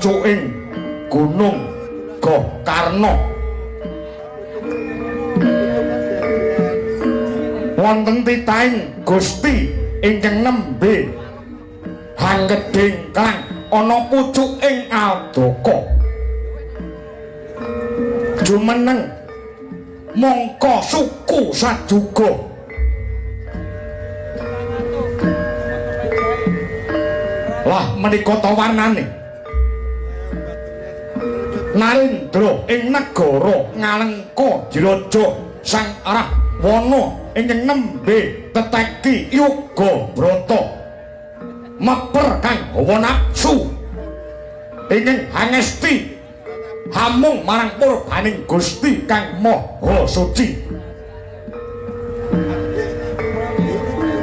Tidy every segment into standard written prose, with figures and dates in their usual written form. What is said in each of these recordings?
pucuking Gunung Gokarna. Wonten titahing Gusti ingkang nembe hanggeding kang ana pucuking Aldaka. Jumeneng mangka suku sajuga lah menika ta warnane Narendra ing negara Ngalengka Diraja Sang Rahwana ingkang nembe teteki Yoga Brata meper kang hawa nafsu ingkang hangesti hamung marang purbaning Gusti kang Maha Suci.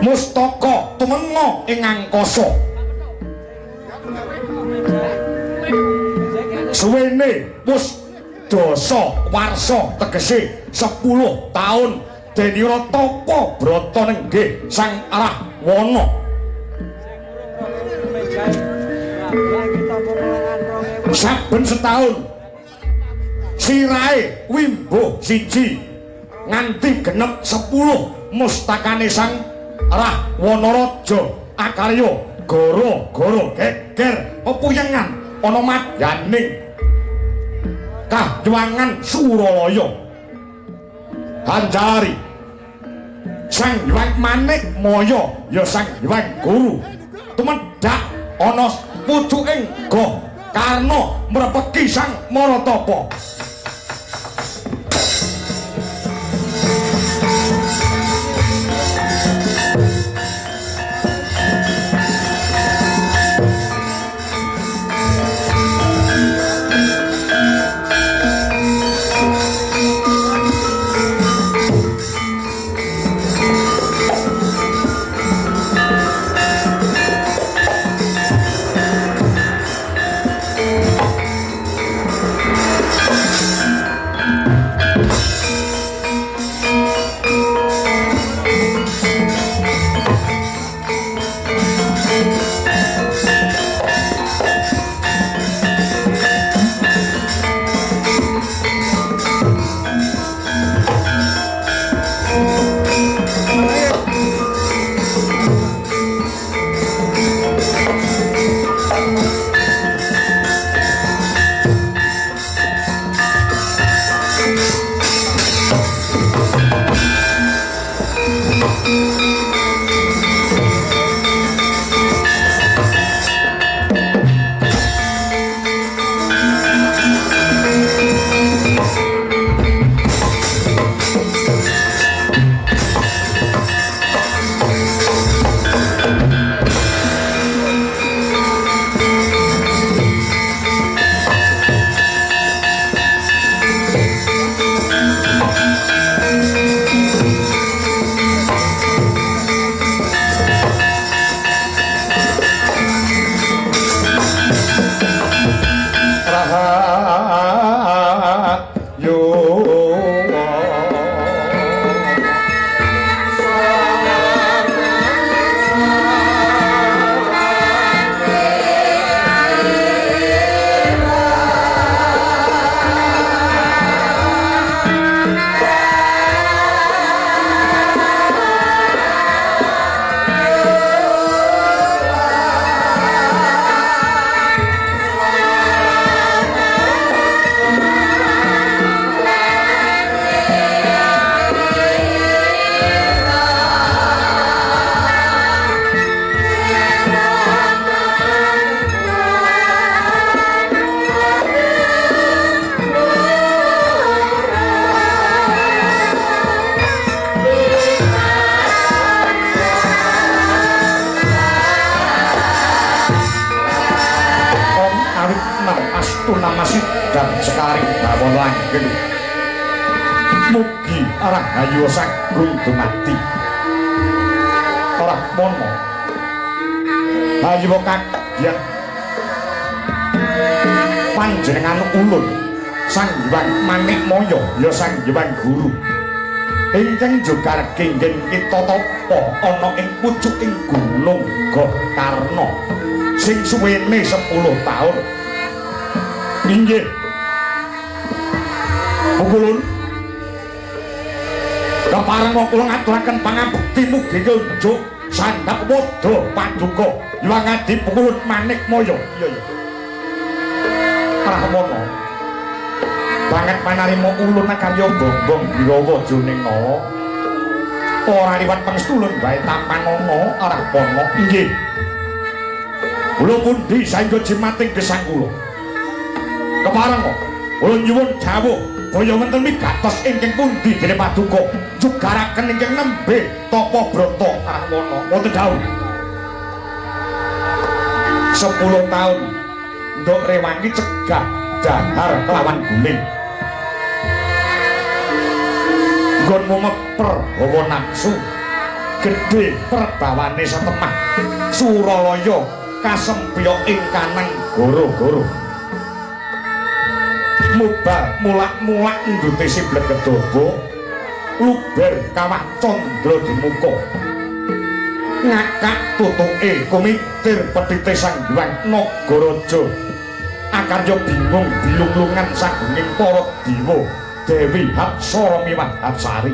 Mustaka tumenga ing angkasa suwene wis dasa warsa tegese 10 taun denira tapa brata nenggih Sang Rahwana. Saben setahun sirahe wimbuh siji nganti genep 10 mustakane Sang Rahwana Raja akarya gara-gara geger pepuyengan ana madyaning Kahyangan Suralaya. Hanjari Sang Hyang Manikmaya ya Sang Hyang Guru tumedhak ana pucuking Gokarna mrepeki Sang Maratapa. dan sekaring bawon langgeng mugi arah ayu sagung dumati arah mono ayu kagiat panjenengan ulun Sang Hyang Manikmaya ya Sang Hyang Guru ingkang jogar kenggen kita tapa ana ing pucuking Gunung Gokarna sing suwene 10 taun Inggih. Pukulun. Kepareng kula ngaturaken pangabekti mugi njuk sandhap wadha paduka Hyang Adi Pukulun Manik Maya. Iya iya. Rahwana. Banget panarima ulun karya bombong Birawa jroning nawa. Ora liwat pangstulun bae tamanana Rahwana. Inggih. Kula pundi saengga jimating gesang kula. Kepareng kula nyuwun dawuh kaya wonten wigatos ingkang pundi dene paduka jugaraken ingkang nembe tapa brata Rahwana. Wonten dawuh 10 taun nduk rewangi cegah dahar kelawan guling. Nggonmu meper hawa nafsu gedhe perbawane setemah Suralaya kasempya ing kanang goro-goro. Mubah mulak-mulak ndute siblek kedaba luber kawah candra dimuka ngakak tutuke kumitir petite sang Hyang Nagaraja akarya bingung bilung-lungan sagunging para dewa Dewi Hapsara miwah Hapsari.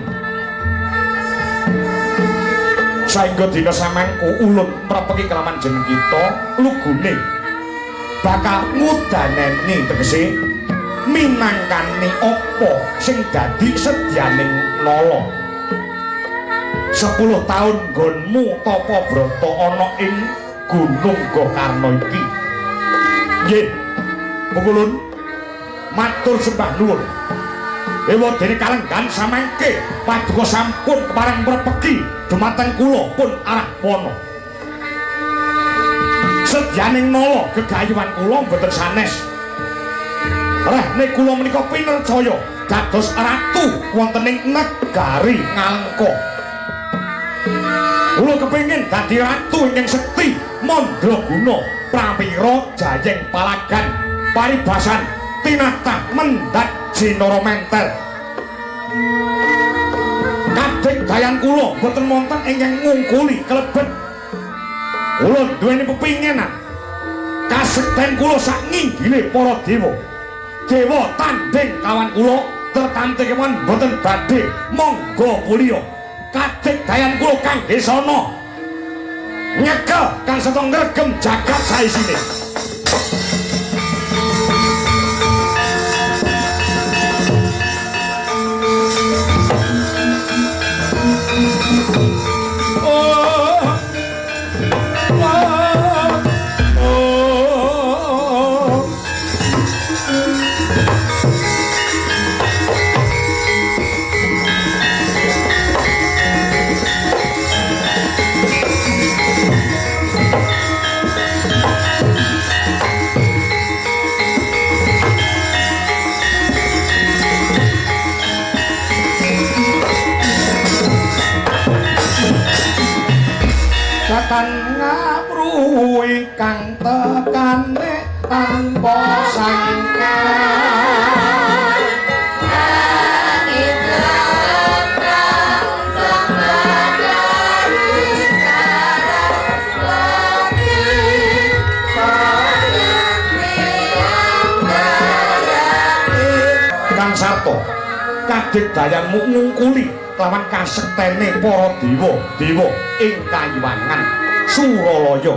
Saengga dina samangku ulun mrepeki kelaman jeneng kita lugune bakal ngudaneni tegese minangkani apa sing dadi sedyaning nala. 10 taun nggonmu tapa brata ana ing Gunung Gokarna iki. Nggih, Pukulun matur sembah nuwun. Ewa dene kalenggan samangke paduka sampun kepareng mrepeki dumateng kula pun arah wana. Sedyaning nala gegayuhan kula mboten sanes. Rehne kula menika pinercaya dados ratu wonten ing negari Ngalengka. Kula kepengin dadi ratu ingkang sekti mandraguna prawira jayeng palagan paribasan tinatah mendhat jinara menter. Kadegdayan kula boten wonten ingkang ngungkuli kelebet. Kula duweni pepinginan kasekten kula sak nginggile para dewa. Dewa tanding kawan kula tertamtik kemawon boten badhe monggo mulya. Kadegdayan kula kangge sana nyekel kang setong ngregem jagat saisine. Katan ngapruwi kang tekane tanpa sangka Kang Sarta kadegdayanmu ngungkuli lawan kasektene para dewa ing kayuwangan Suralaya.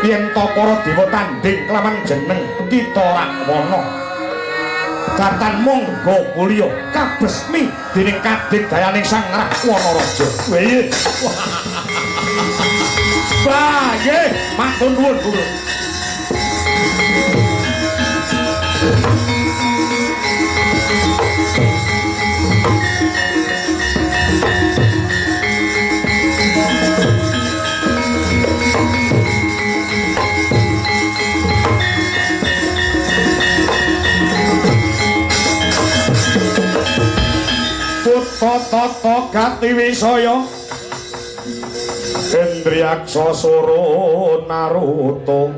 Yen ta para dewa tanding lawan jeneng Kita Rahwana datan monggo mulya kabesmi dening kadegdayaning Sang Rahwana Raja. Weh. Bae, matur nuwun Guru. Tata Gati Wisaya Indriyaksa Sura Naruto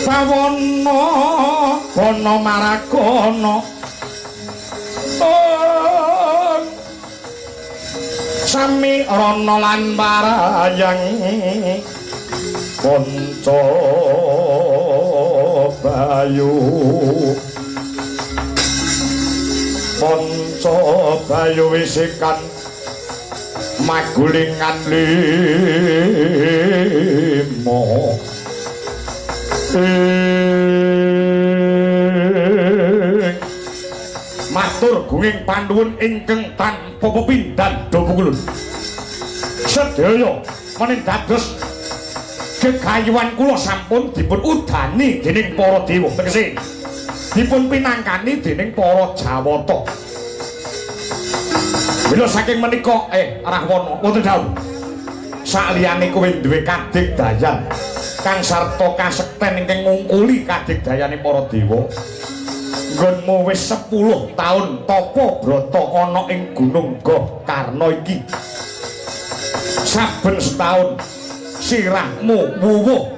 Pawana Bana Maragana Sami Rana lan Parayang Ponco Bayu Ponco Bayu wisikan magulingan limo matur gunging panduwun ingkang tanpa pepindhan dopungulun sedaya mening dados gegayuhan kula sampun dipun udani dening para dewa tegese dipun pinangkani dening para jawata mila saking menika Rahwana wonten dawuh saliyane kowe duwe kadigdayan kang sarta kasekten ingkang ngungkuli kadigdayane para dewa nggonmu wis 10 taun tapa brata ana ing Gunung Gohkarna iki saben setahun sirahmu wuwuh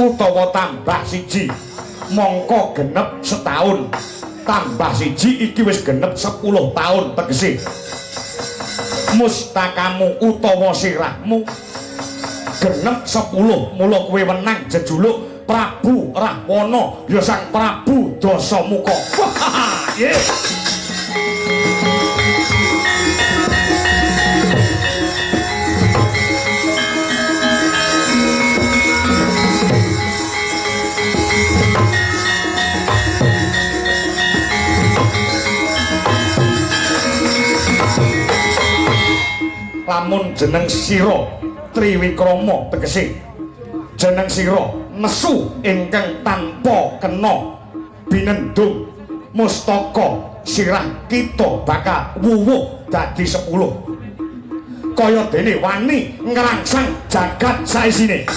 utawa tambah siji mongko genep setahun tambah siji iki wis genep 10 taun tegese mustakamu utawa sirahmu genep 10 mula kowe wenang jejuluk Prabu Rahwana ya Sang Prabu Dasamuka. Yeah. Lamun jeneng sira Triwikrama tegese jeneng sira nesu ingkang tanpa kena binendung mustaka sirah kita bakal wuwuh dadi 10 kaya dene wani ngrangsang jagat saisine.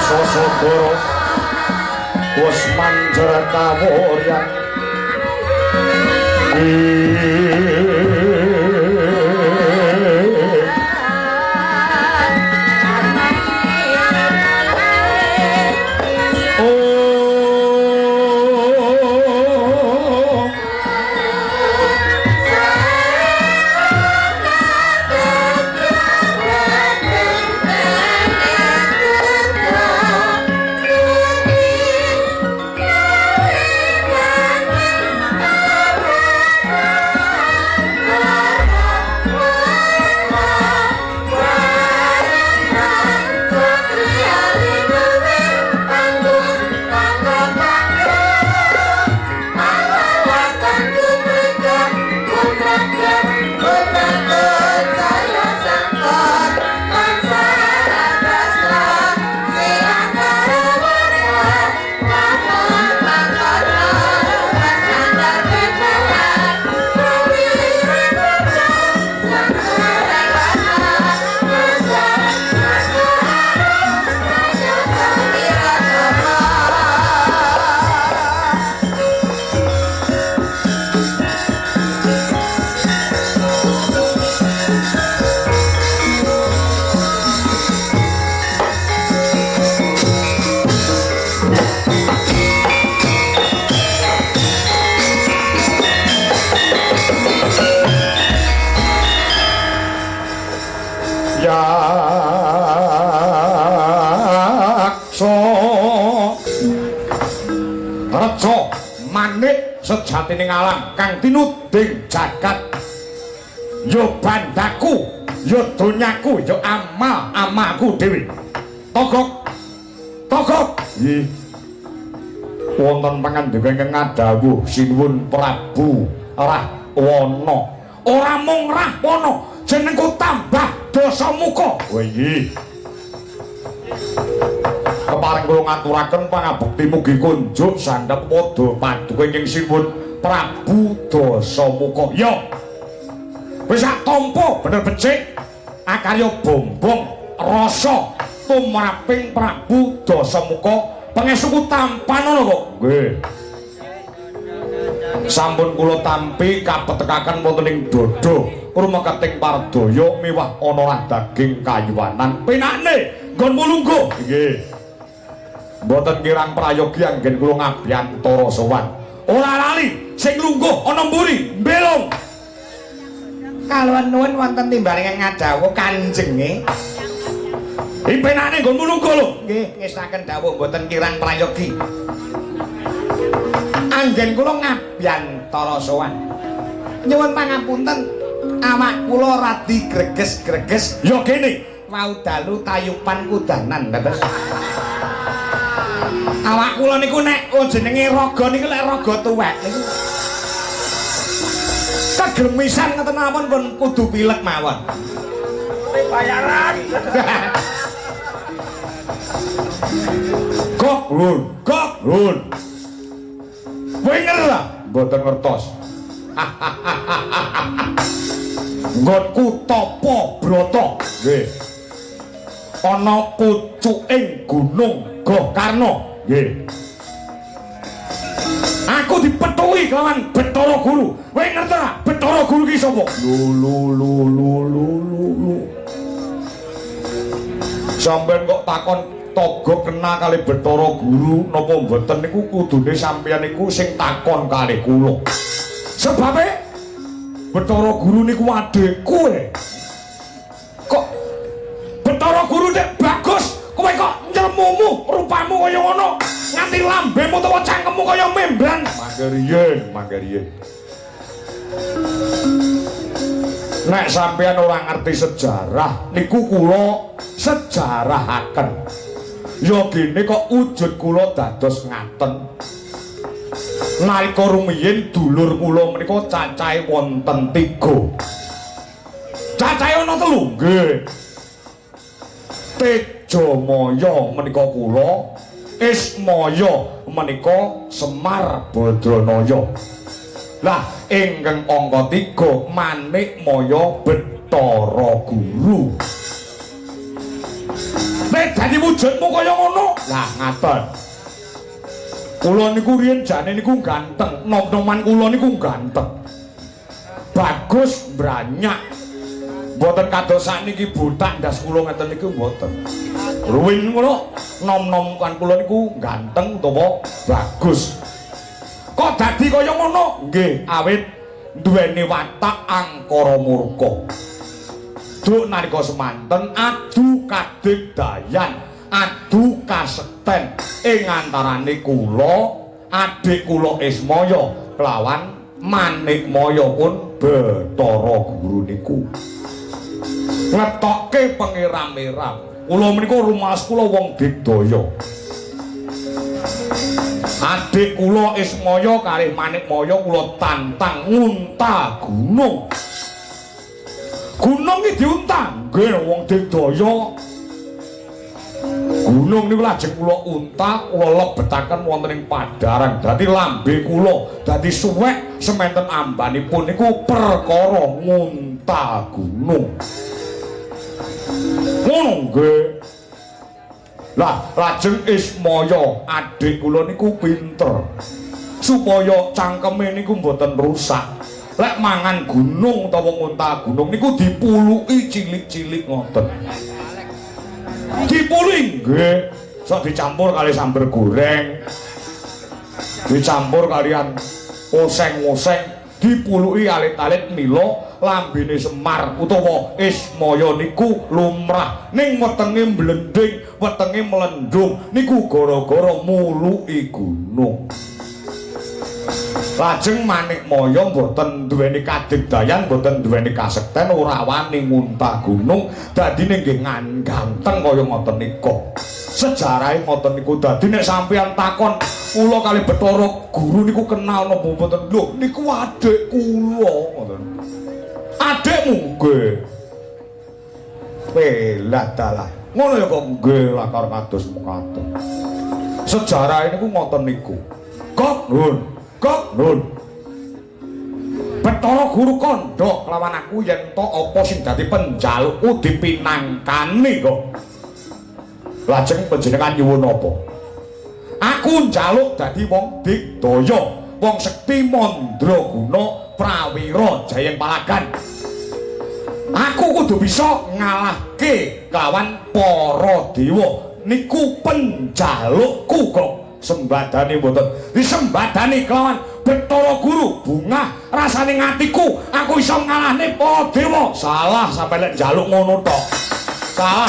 Sosodoro wis manjer kawuryan sejatine ngalam kang tinuding jagat yo bandaku yo donyaku yo amaku dhewe togok nggih wonten pangandikan ingkang ngadhawuh sinuwun Prabu Rahwana ora mung Rahwana jenengku tambah Dasamuka nggih keparing kula ngaturaken pangabekti mugi kunjuk sandhep padha paduka ing sinuwun Prabu Dasamuka. Ya. Wis sak tampa bener becik akarya bombong rasa tumraping Prabu Dasamuka pangestuku tampanono kok. Nggih. Sampun kula tampi kapetekaken wonten ing Dodo rumeketing Pardaya miwah ana daging kayuwanan penakne nggon mulungguh. Nggih. Mboten kirang prayogi anggen kula ngabiyantara sowan. Ora lali sing lungguh ana mburi mbelong. Kaluwan nuwun wonten timbaling ngadhawuh kanjenge. Impenane nggon mulungguh lho. Nggih, ngestaken dawuh mboten kirang prayogi. Anggen kula ngabiyantara sowan. Nyuwun pangapunten awak kula radi greges-greges. Ya kene, wau dalu tayupan kudanan tetes. Awak kula niku nek jenenge raga niku lek raga tuwek niku kegremisan ngoten mawon pun kudu pilek mawon. Bayaran. Kok lur. Wenger lah mboten ngertos. Nggonku tapa brata. Nggih. Ana pucuking gunung Gokarna. Nggih. Aku dipethuki kelawan Bathara Guru. Kowe ngerti ora? Bathara Guru ki sapa? Sampeyan kok takon togo kena kali Bathara Guru napa mboten niku kudune sampeyan niku sing takon kali kula. Sebabe Bathara Guru niku adikku. Kok Bathara Guru nek bagus, kowe kok njelmumu rupamu kaya ngono. Nganti lambemu utawa cangkemmu kaya membran. Manggariyen. Nek sampeyan ora ngerti sejarah niku kula sejarahaken. Ya gene kok wujud kula dados ngaten. Nalika rumiyin dulur kula menika cacahe wonten 3. Cacahe ana 3. Nggih. Tejamaya menika kula, Ismaya menika Semar Badranaya. Lah ingkang angka 3 Manikmaya Bathara Guru. Nek dadi wujud wujudmu kaya ngono. Lah ngaten. Kula niku riyen jane niku ganteng, nom-noman kula niku ganteng. Bagus branyak. Mboten kados sakniki butak ndas kula ngeten niku mboten. Ruwin kula nom-nom kan kula niku ganteng utawa bagus. Kok dadi kaya ngono? Nggih, awit duweni watak angkara murka. Duk nalika semanten adu kadigdayan, adu kasekten ing antarane kula, adik kula Ismaya kelawan Manikmaya pun Bathara Guru niku. Ngetokke pengiram-iram. Kula menika rumaos kula wong digdaya. Adik kula Ismaya kalih Manikmaya kula tantang ngunta gunung. Gunung iki diuntang, nggih wong digdaya. Gunung niku lajeng kula unta, kula lebetaken wonten ing padharang. Dadi lambe kula dadi suwek sementen ambanipun niku perkara ngunta gunung. Ngono nggih. Lah lajeng Ismaya adik kula niku pinter supaya cangkeme niku mboten rusak. Lek mangan gunung utawa ngunta gunung niku dipuluki cilik-cilik ngoten. Dipuluki nggih, sok dicampur kali sambel goreng. Dicampur kalian oseng-oseng, dipuluki alit-alit mila lambene Semar utawa Ismaya niku lumrah ning wetenge mblending, wetenge melendung niku gara-gara muluki gunung. Lajeng Manikmaya mboten duweni kadigdayan, mboten duweni kasekten, ora wani ngunta gunung, dadine nggih ganteng kaya ngoten nika. Sejarahe ngoten niku dadi nek sampeyan takon kula kali Bathara Guru niku kenal napa mboten? Lho niku adik kula ngoten. Adikmu nggih. Lah dalah. Ngono ya kok nggih lakar kados mekaten. Sejarah niku ngoten niku. Kok nun. Bathara Guru kandha kelawan aku yen to apa sing dadi penjalukku dipinangkani kok. Lajeng panjenengan nyuwun apa? Aku njaluk dadi wong digdaya, wong sekti mandraguna prawira jayeng palagan. Aku kudu bisa ngalahke kelawan para dewa. Niku penjalukku kok. Sembadane mboten disembadani kelawan Bathara Guru bungah rasane ngatiku aku iso ngalahne para dewa. Salah sampe lek njaluk ngono tok. Salah.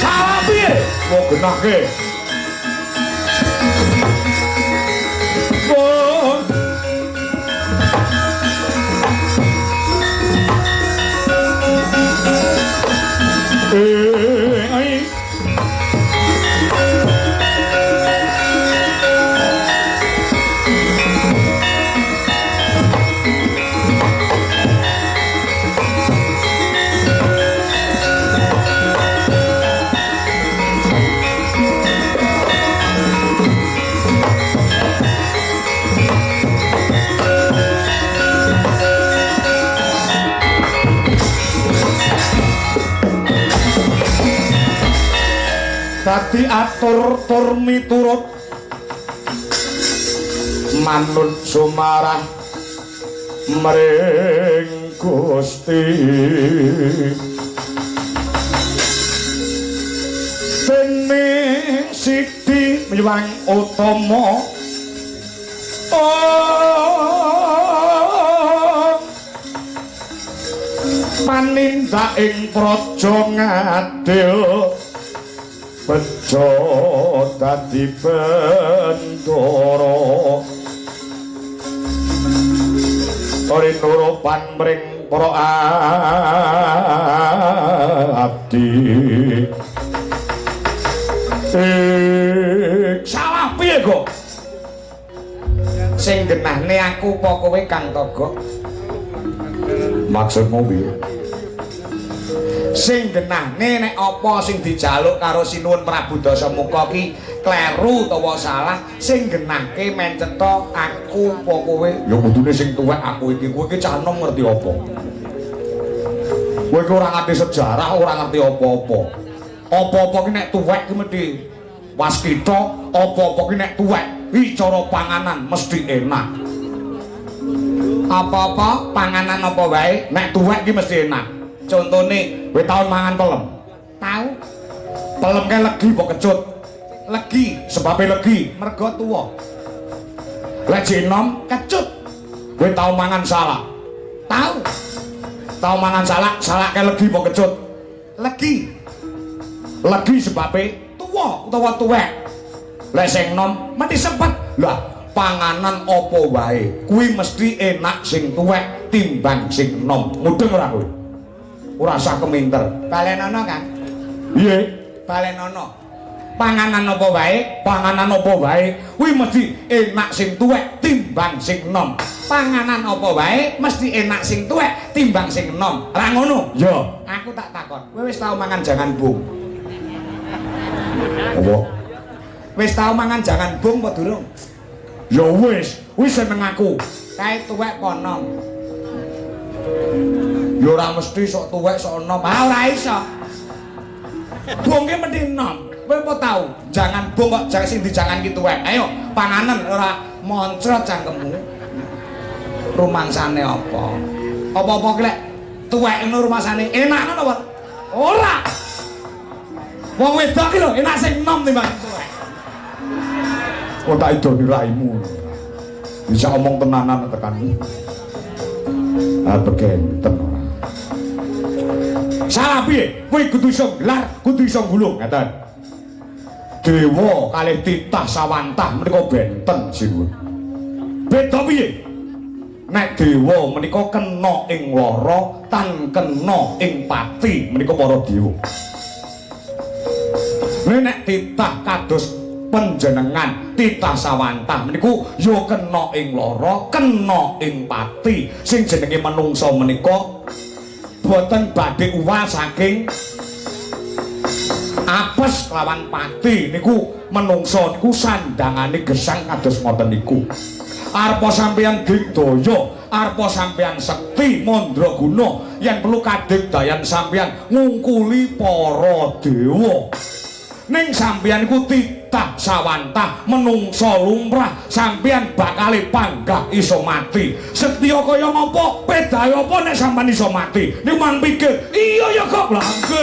Salah piye? Mau genahke. Dadi atur tur miturut manut sumarah mring Gusti dening Siti Miwang Utama panindak ing praja ngadil bejo dadi bendara ori nurupan mring para abdi salah piye kok sing genahne aku apa kowe Kang Togo maksudmu piye sing genahne nek apa sing dijaluk karo Sinuwun Prabu Dasamuka ki kleru utawa salah sing genahke mencetha aku apa kowe ya kudune sing tuwek aku iki kowe iki cah enom ngerti apa Kowe iki ora ngerti sejarah, ora ngerti apa-apa. Apa-apa ki nek tuwek ki mesti waskita, apa-apa ki nek tuwek iki cara panganan mesti enak. Apa-apa panganan apa wae nek tuwek ki mesti enak. Contone kowe tau mangan pelem? Tau. Pelem kae legi apa kecut? Legi, sebabnya legi mergo tuwa. Lek jinom kecut. Kowe tau mangan salak? Tau. Tau mangan salak kae legi apa kecut? Legi. Legi sebabnya tuwa utawa tuwek. Lek sing nom mesti sepet. Lah, panganan apa wae kuwi mesti enak sing tuwek timbang sing nom. Mudeng ora kowe? Ora usah keminter. Balenono kan? Iya, balenono. Panganan apa wae kuwi mesti enak sing tuwek timbang sing nom. Panganan apa wae mesti enak sing tuwek timbang sing nom. Ra ngono? Ya. Aku tak takon. Kowe wis tau mangan jangan bung? Apa? Wis tau mangan jangan bung apa durung? Ya wis seneng aku. Kae tuwek apa nom? Ya ora mesti sok tuwek sok nom. Ah ora iso. Bung ki mesti nom. Kowe apa tau? Jangan bung kok jangan sing dijangan ki tuwek. Ayo, panganan ora moncrot cangkemmu. Rumangsane apa? Apa-apa ki lek tuwek ngono rumangsane enak ngono apa? Ora. Wong wedok ki lho enak sing nom timbang tuwek. Kok tak idoni raimu. Bisa omong tenanan tekanmu. Ah begenten ora. Salah piye? Kowe kudu iso gelar, kudu iso gulung, ngaten. Dewa kalih titah sawantah menika benten sinuwun. Beda piye? Nek dewa menika kena ing lara, tan kena ing pati menika para dewa. Nek titah kados panjenengan titah sawantah meniku ya kena ing lara, kena ing pati. Sing jenenge manungsa menika boten badhe uwal saking apes lawan pati niku menungso niku sandangane gesang kados ngoten niku. Arepa sampeyan digdaya, arepa sampeyan sekti mandraguna, yen perlu kadigdayan sampeyan ngungkuli para dewa. Ning sampeyan iku titah sawantah menungso lumrah, sampeyan bakal panggah iso mati. Setya kaya ngapa, pedahe apa nek sampeyan iso mati? Niku man pikir, iya ya kok langge.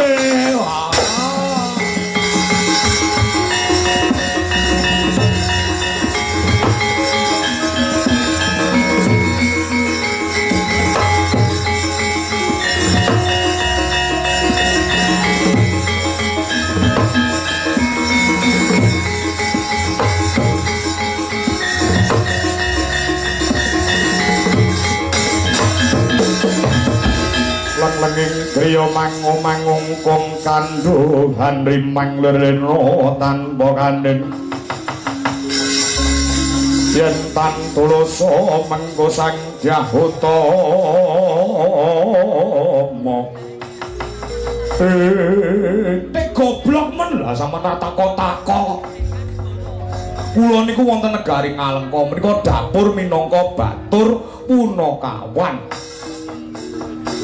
Lenging kriya mangung kong kanduhan rimang lereno tanpa kandhen yen tan tuloso mengko sang Jahutama goblok men lah sama takok-takok. Kula niku wonten negari Ngalengka menika dapur minangka batur punakawan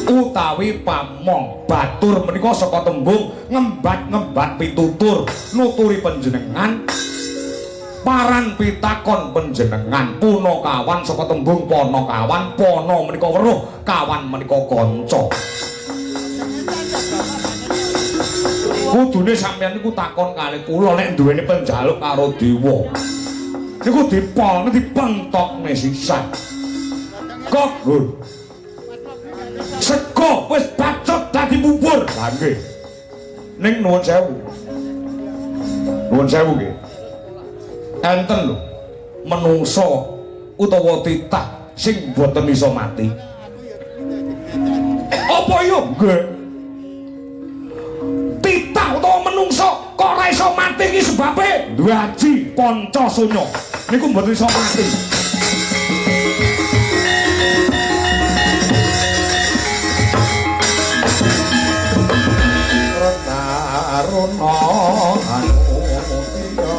utawi pamong. Batur menika saka tembung ngembat-ngembat pitutur, nuturi panjenengan, paran pitakon panjenengan. Punakawan saka tembung panakawan, pana menika weruh, kawan menika kanca. Kudune sampeyan niku takon kalih kula nek duweni penjaluk karo dewa. Niku dipol, dipentokne sisan. Kok, sego wis bacot dadi bubur. Lah nggih. Ning nuwun sewu. Nuwun sewu nggih. Enten lho menungsa utawa titah sing boten iso mati. Apa yo? Nggih. Titah utawa menungsa kok ora iso mati iki sebabe duwe aji Pancasunya. Niku mboten iso mati. Karuna Anutia Sana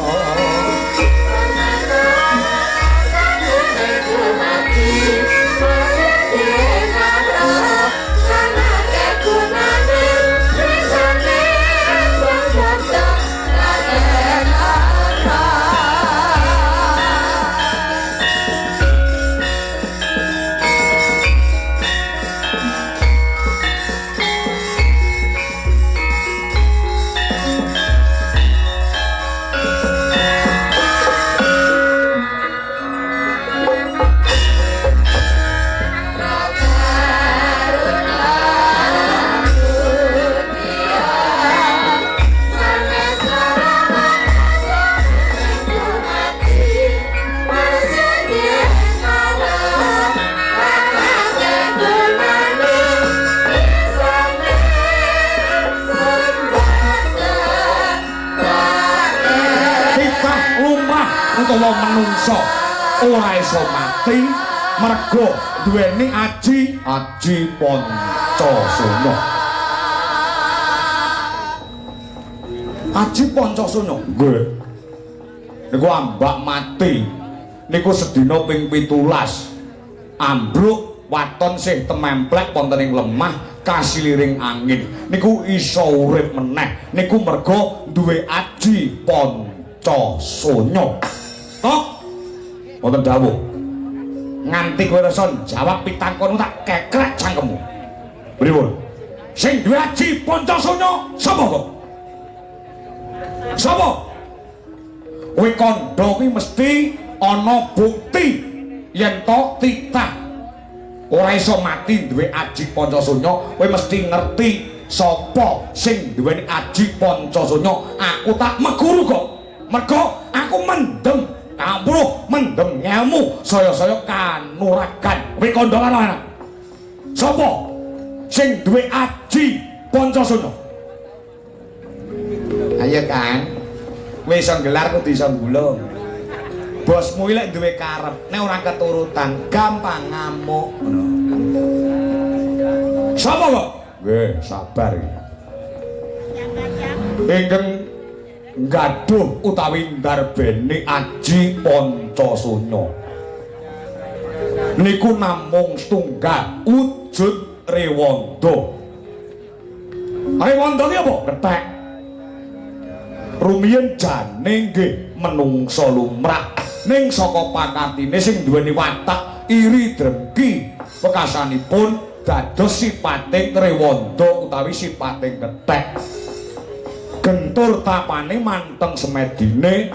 manungsa ora iso mati merga duweni aji Pancasuna. Aji Pancasuna nggih niku ambak mati niku sedina ping 17 ambruk waton sih tememplek wonten ing lemah kasiliring angin niku iso urip meneh niku merga duwe aji Pancasuna. Tok wonten dawuh nganti kowe rasa jawab pitangkonmu tak kekrek cangkemmu. Pripun? Sing duwe aji Pancasuna sapa kok? Sapa? Kowe kandha kuwi mesti ana bukti yen to titah ora iso mati duwe aji Pancasuna. Kowe mesti ngerti sapa sing duweni aji Pancasuna. Aku tak meguru kok mergo aku mendem kampruh mendem ngilmu saya-saya kanuragan. Kowe kandha karo ana sapa sing duwe aji Pancasuna? Ayo kan kowe iso gelar kudu iso gulung. Bosmu lek duwe karep nek ora keturutan gampang ngamuk ngono. Sapa kok? Nggih, sabar iki. Ingkang nggaduh utawi ndarbeni aji Pancasuna niku namung setunggal wujud Rewanda. Rewanda ki apa? Kethek. Rumiyin jane nggih menungsa lumrah ning saka pakatine sing duweni watak iri drengki wekasanipun dados sipating Rewanda utawi sipating kethek. Gentur tapane manteng semedine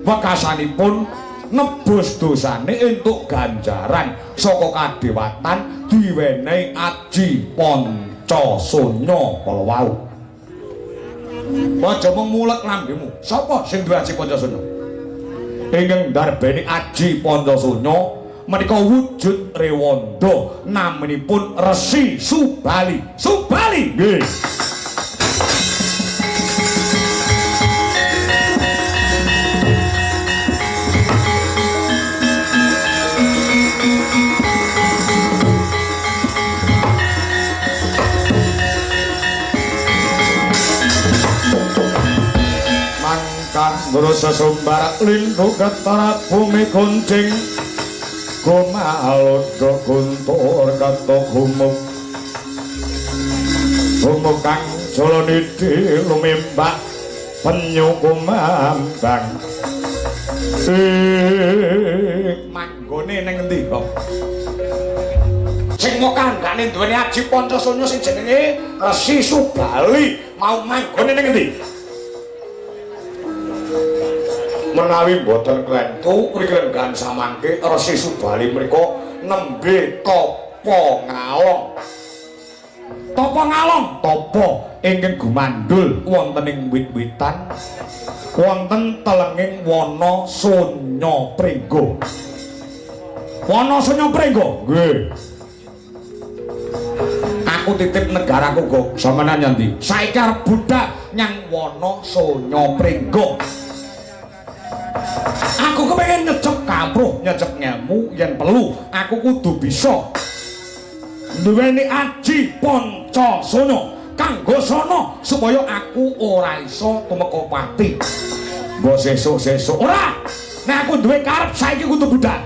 wekasanipun nebus dosane entuk ganjaran saka kadewatan diwenehi aji Pancasuna kala wau. Aja mung mulek lambemu. Sapa sing duwe aji Pancasuna? Ingkang ndarbeni aji Pancasuna menika wujud Rewanda namanipun Resi Subali. Subali nggih. Guru sesumbar lindu ketara bumi kuncing kumalud guntur katok humuk humuk kang jolonidi lumimbak penyu kumambang manggone neng ngendi kok sing mau kandhane duweni aji Pancasuna sing jenenge Resi Subali mau manggone neng ngendi? Menawi boten klentu rikenggan samangke Resi Subali menika nembe tapa ngalong. Tapa ngalong, tapa ingkang gumandul wonten ing wit-witan wonten telenging wana Sunya Pringgo. Wana Sunya Pringgo? Nggih. Aku titip negaraku kok. Sampeyan nyandi? Saiki arep budhak nyang wana Sunya Pringgo. Aku kepengin nyecep kampruh, nyecep ngilmu yen perlu aku kudu bisa duweni aji Pancasuna kanggo sono supaya aku ora iso tumeka pati. Mbok sesuk-sesuk ora. Nek aku duwe karep saiki kudu budhak.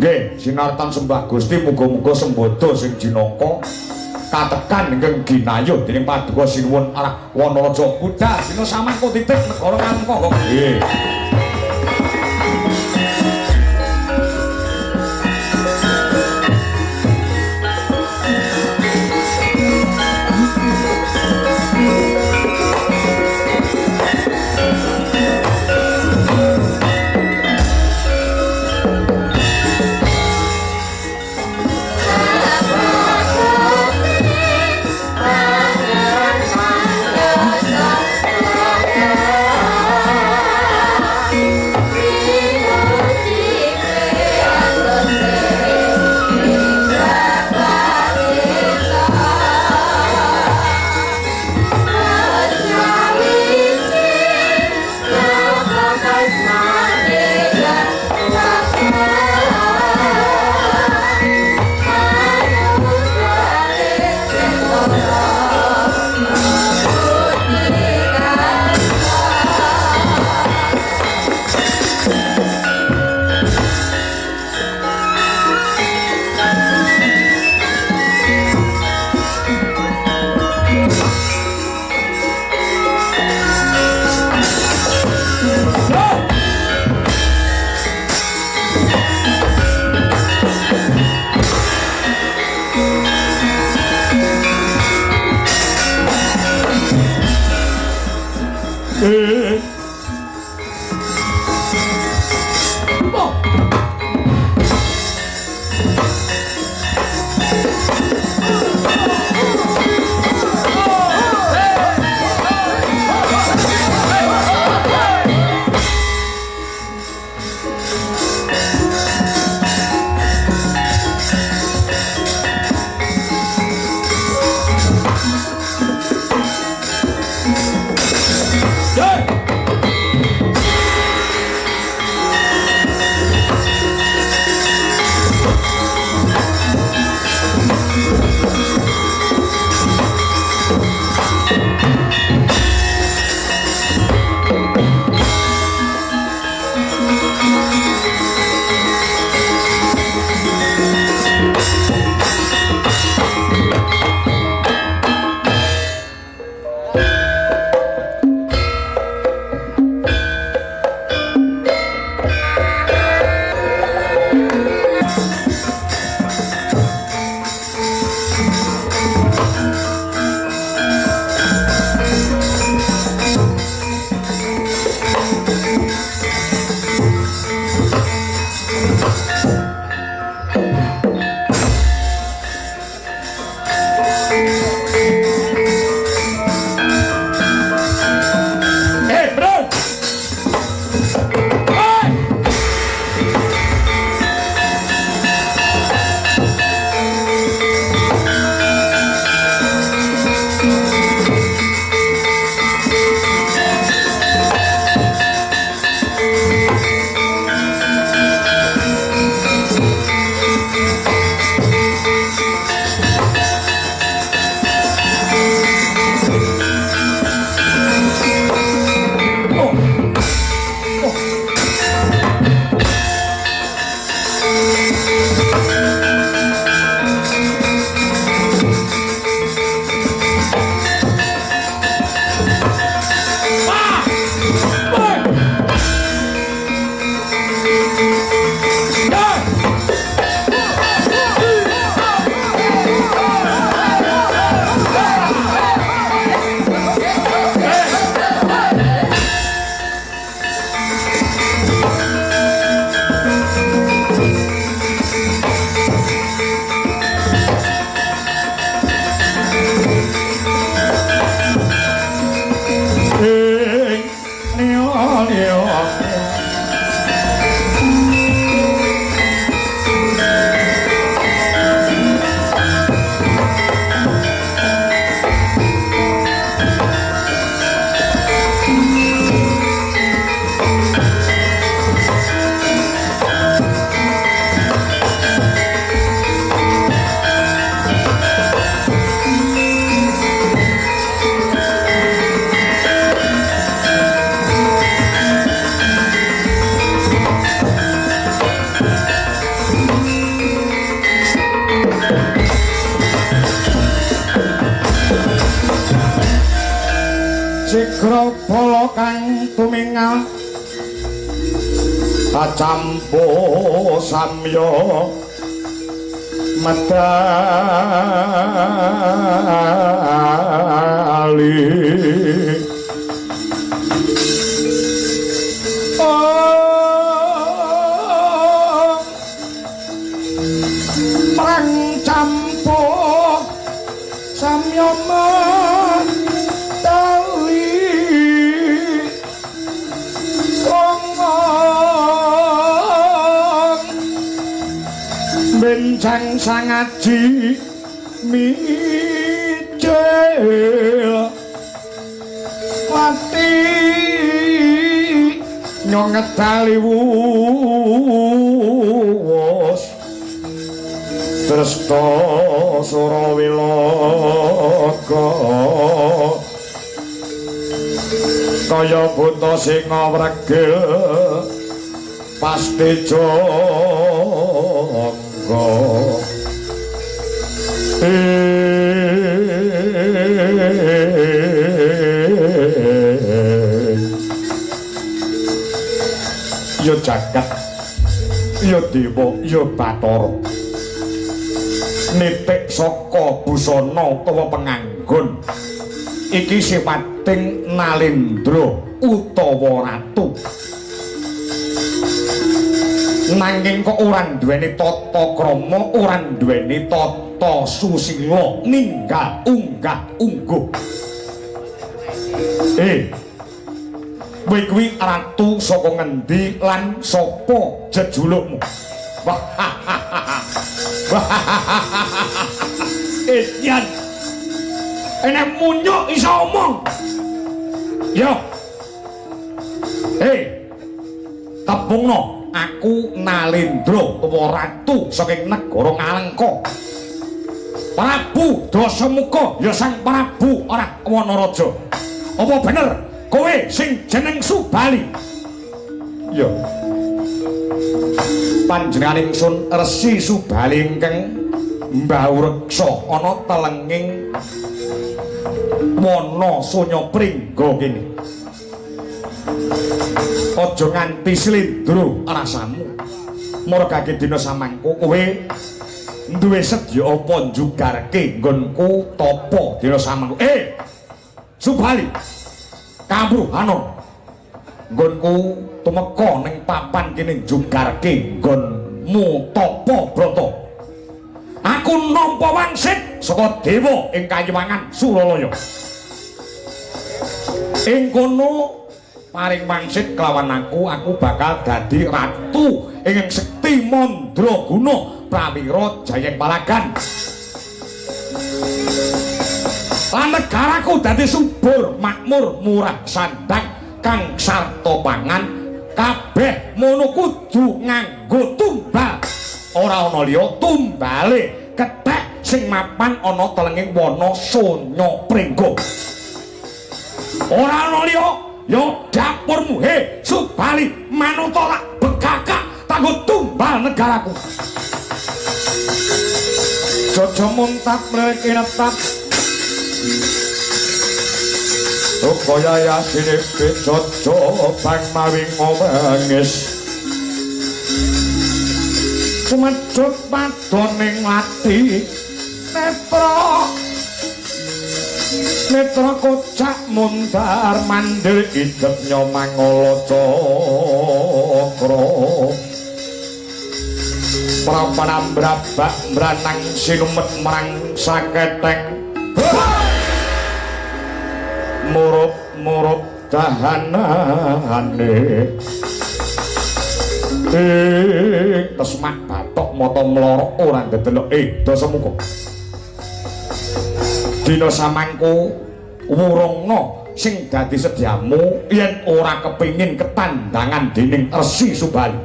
Nggih, sinartan sembah Gusti muga-muga sembodo sing jinangka katekan ingkang ginayuh dening Paduka Sinuwun arah Wanaraja budhal dina samangka titip negara kamangka kok. Nggih. Sira kang tumingal acampo samya medali perang campo samya bencang sangaji mijil wati nyongetali wus Dresta Surawilaga kaya buta singa wregil pasti jaga ya jagat ya dewa ya bathara nitik saka busana utawa penganggon iki sipating Nalendra utawa ratu nanging kok ora duweni tata krama ora duweni tata susila ninggal unggah ungguh kowe kuwi ratu saka ngendi lan sapa jejulukmu Yan enek munyuk iso omong yo tepungno aku Nalendra utawa ratu saking negara Ngalengka Prabu Dasamuka ya sang Prabu ora Wanaraja apa bener kowe sing jeneng Subali ya panjenengan ingsun Resi Subali ingkang mbawreksa ana telenging wana Sonya Pringga kene aja nganti slendra rasamu margake dina samangku kowe duwe sedya apa njugarke nggonku tapa dina samangku Subali kabruhana nggonku tumeka ning papan kene njugarke nggonmu tapa brata aku nampa wangsit saka dewa ing Kayuwangan Suralaya ing kono paring wangsit kelawan aku bakal dadi ratu ing sekti Mandraguna prawira Jayeng Palagan lan negaraku dadi subur makmur murah sandang kang sarta pangan kabeh mono kudu nganggo tumbal ora ana liya tumbale kethek sing mapan ana telenging wana Sonya Pringga ora ana liya yo dapurmu Subali manuta lak begaka kanggo tumbal negaraku Jojo muntap mriki netap Rupaya yasine Jojo bang mawing ngomengis Sumecut padoning lati netra kocak mundar mandir idep nyomangala cakra prapanambrabak mbranang sinumet marang saketeng murup dahanane tesmak batok mata mlorok ora ndedelok Dasamuka dina samangku wurungna sing dadi sedyamu yen ora kepingin ketandangan dening Resi Subali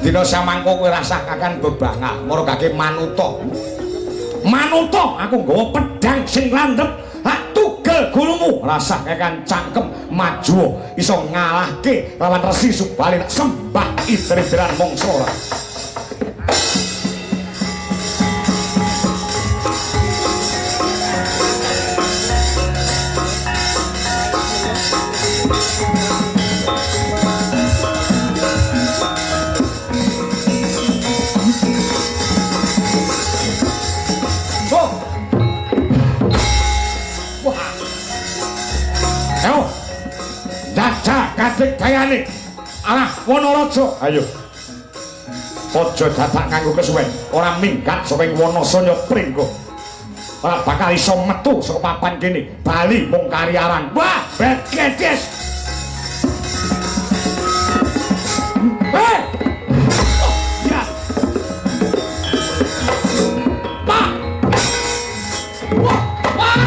dina samangku kowe rasakan bebangah margake manuta aku nggawa pedang sing landhep tugel gulumu rasakan cangkem maju iso ngalahke lawan Resi Subali sembah idri-idran mangsa ora adik dayane. Arah Wanaraja. Ayo. Aja dadak kanggo kesuwen. Ora minggat saka Wanasanya Pringgo. Ora bakal iso metu saka papan kene. Bali mung kari aran. Wah, bekedes. Hei! Ya. Pak. Wah, wah.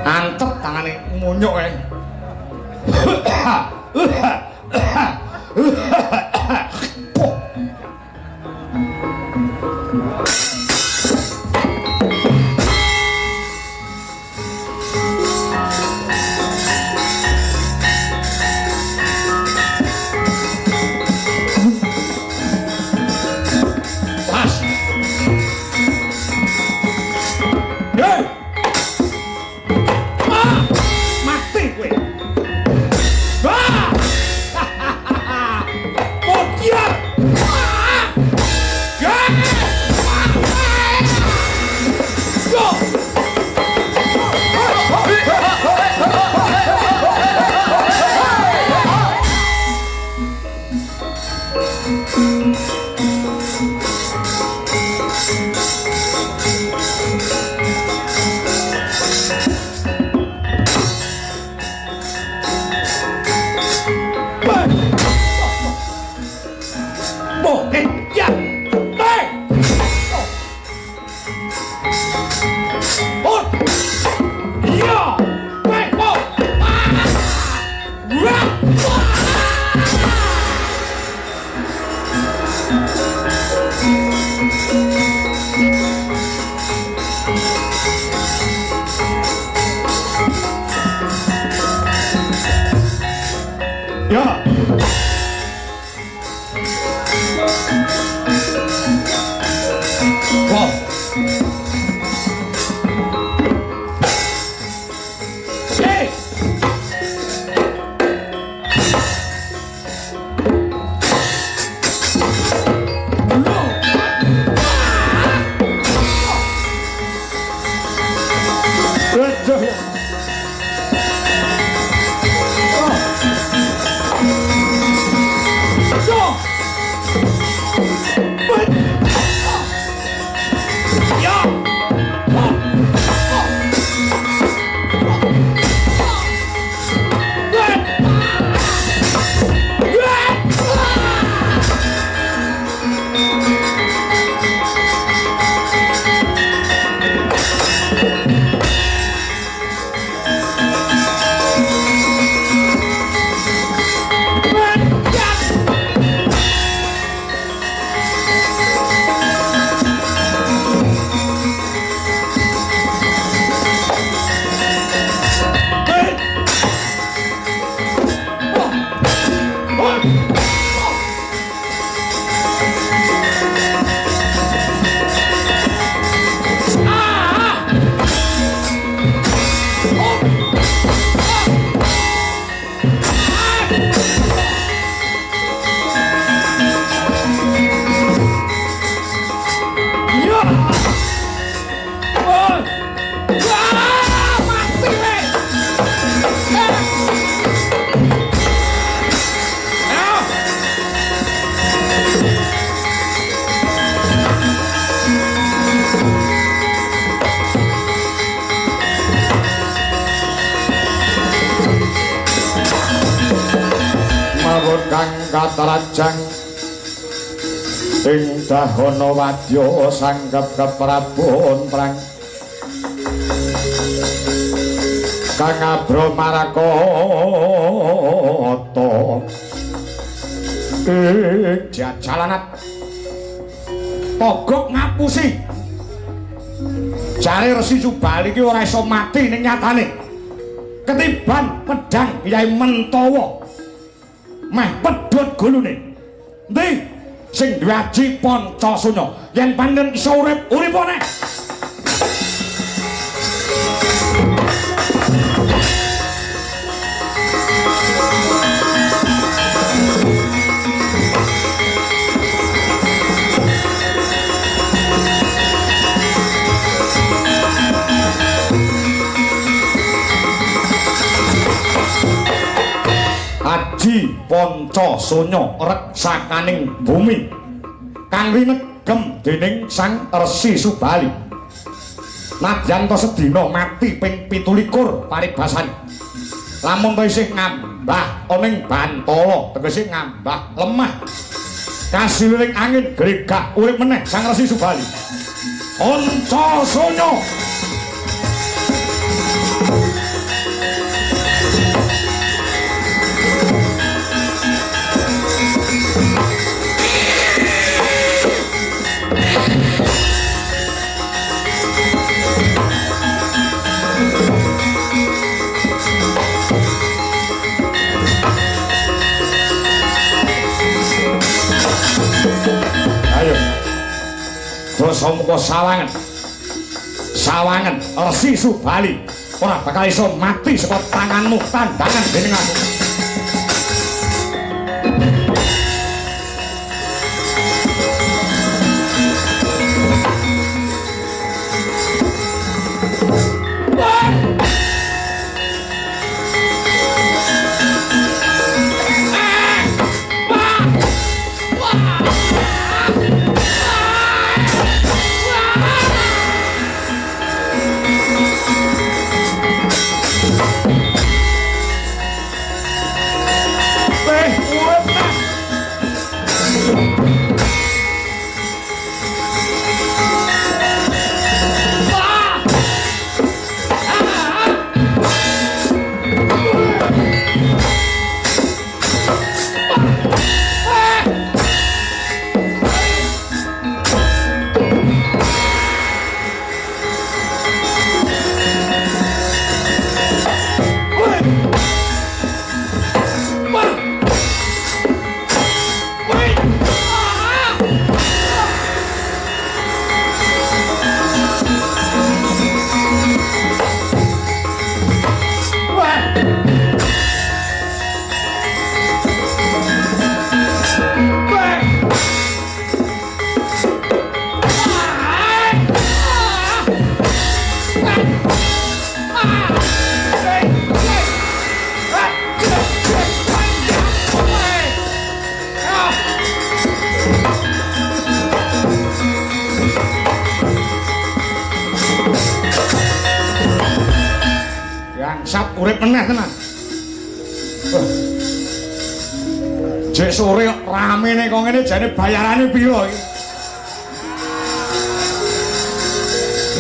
Antep tangane munyuk ae. kang katrajang ing dahana wadya sangkep keprabon prang kang abro marakata jajalanat pogok ngapusi jare Resi Subali iki ora iso mati ning nyatane ketiban pedang Kyai Mentawa meh pedhot gulune ndi sing duwe aji Pancasunya yen panjenengan iso urip uripane Aji Pancasunya reksakaning bumi kang winegem dening Sang Resi Subali nadyan to sedina mati ping 17 paribasan lamun to isih ngambah ana ing Bantala tegese ngambah lemah kasiling angin gregak urip meneh Sang Resi Subali Pancasunya dosa muka sawangan Resi Subali ora bakal iso mati saka tanganmu tandangan dening aku urip meneh tenan. Jek sore ramene kok ngene jane bayarane piro iki?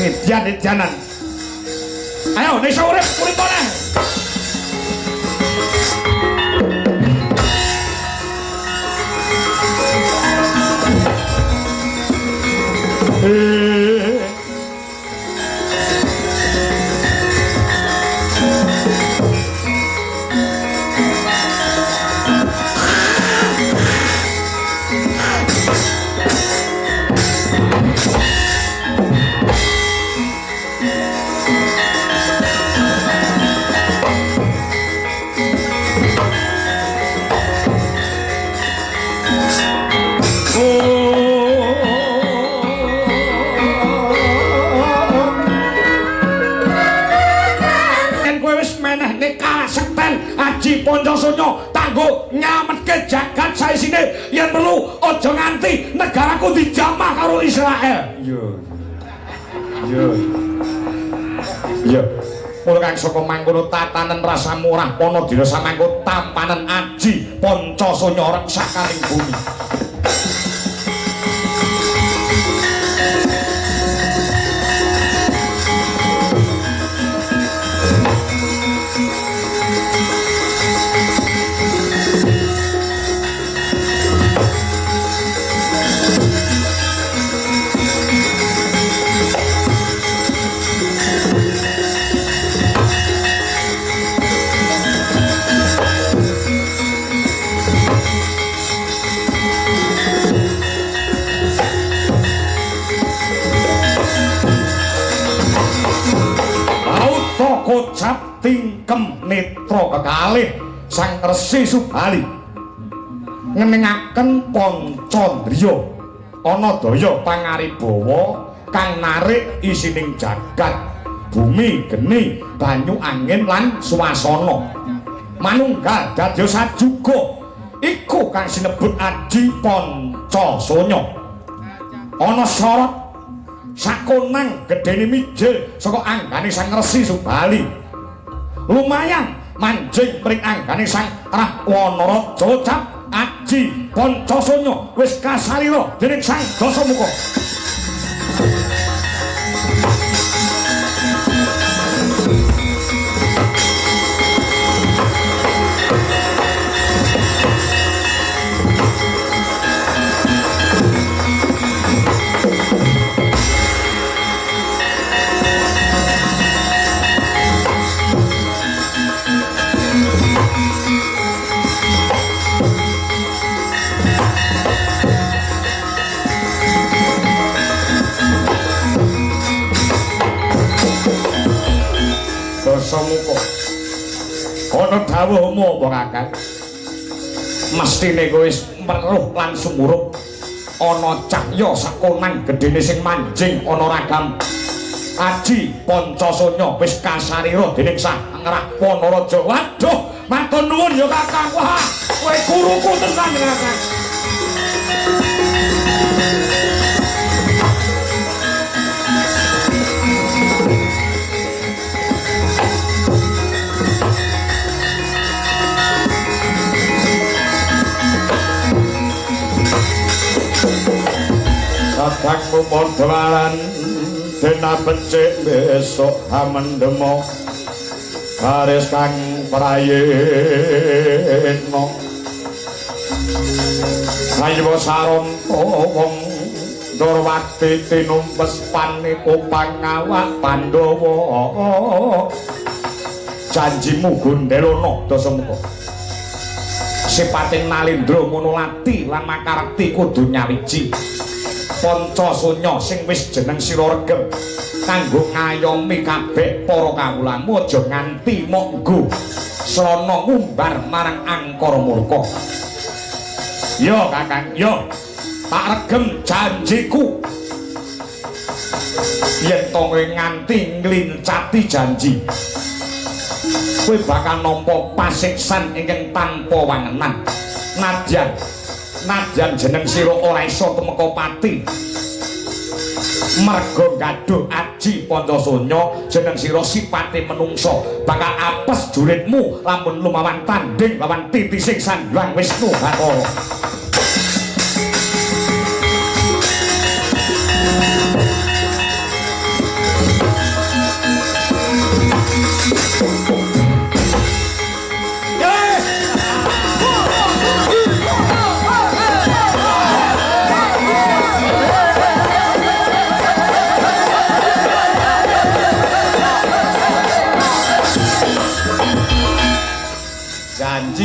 Idyan-idyanan. Ayo nek urip urip meneh. Pancasunya tanggo nyametke jagat saisine yen perlu aja nganti negaraku dijamah karo Israel. Iya. mula kang saka mangkono tatanen rasa murah pana dina samangko tampanen aji Pancasanya reksa karing bumi. Kocap tingkem netra kekalih Sang Resi Subali ngeningaken Pancandriya ana daya pangaribawa kang narik isining jagat bumi geni banyu angin lan swasana manunggal dadya sajuga iku kang sinebut Aji Pancasanya ana sorot sakonang gedene mijil saka anggane Sang Resi Subali lumayan manjing mring anggane Sang Rahwana Raja cap Aji Pancasanya wis kasarira dening Sang Dasamuka. Dasamuka ana dawuhmu apa Kakang mestine kowe wis meruh lan sumurup ana cahya sakonang gedene sing manjing ana ragam Aji Pancasanya wis kasarira dening Sang Rahwana Raja. Waduh matur nuwun ya Kakang. Wah kowe guruku tenan Kakang. Kakangmu modhalan dina becik besok amendemo garis kang prayitna Saywa Saranta wong Ndorwati tinumpes paniku pangawak Pandhawa janjimu Gondelana Dasamuka sipating Nalendra Munulati lan Makarekti kudu nyawiji Pancasanya sing wis jeneng sira regem kanggo ngayomi kabeh para kawulamu aja nganti monggo srana ngumbar marang angkara murka. Ya Kakang, ya tak regem janjiku yen to kowe nganti nglincati janji kowe bakal nampa pasiksan ingkang tanpa wangenan. Nadyan jeneng sira ora isa temeka pati merga gaduh Aji Pancasanya jeneng sira sipate menungsa bakal apes juritmu lamun lumawan tanding lawan titising Sang Hyang Wisnu Bathara.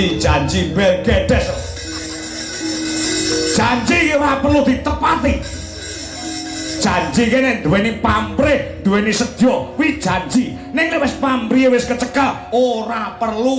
Janji Melgedes janji ora perlu ditepati janji kene duweni pamrih duweni sedya kuwi janji ning wis pamrih wis kecekel ora perlu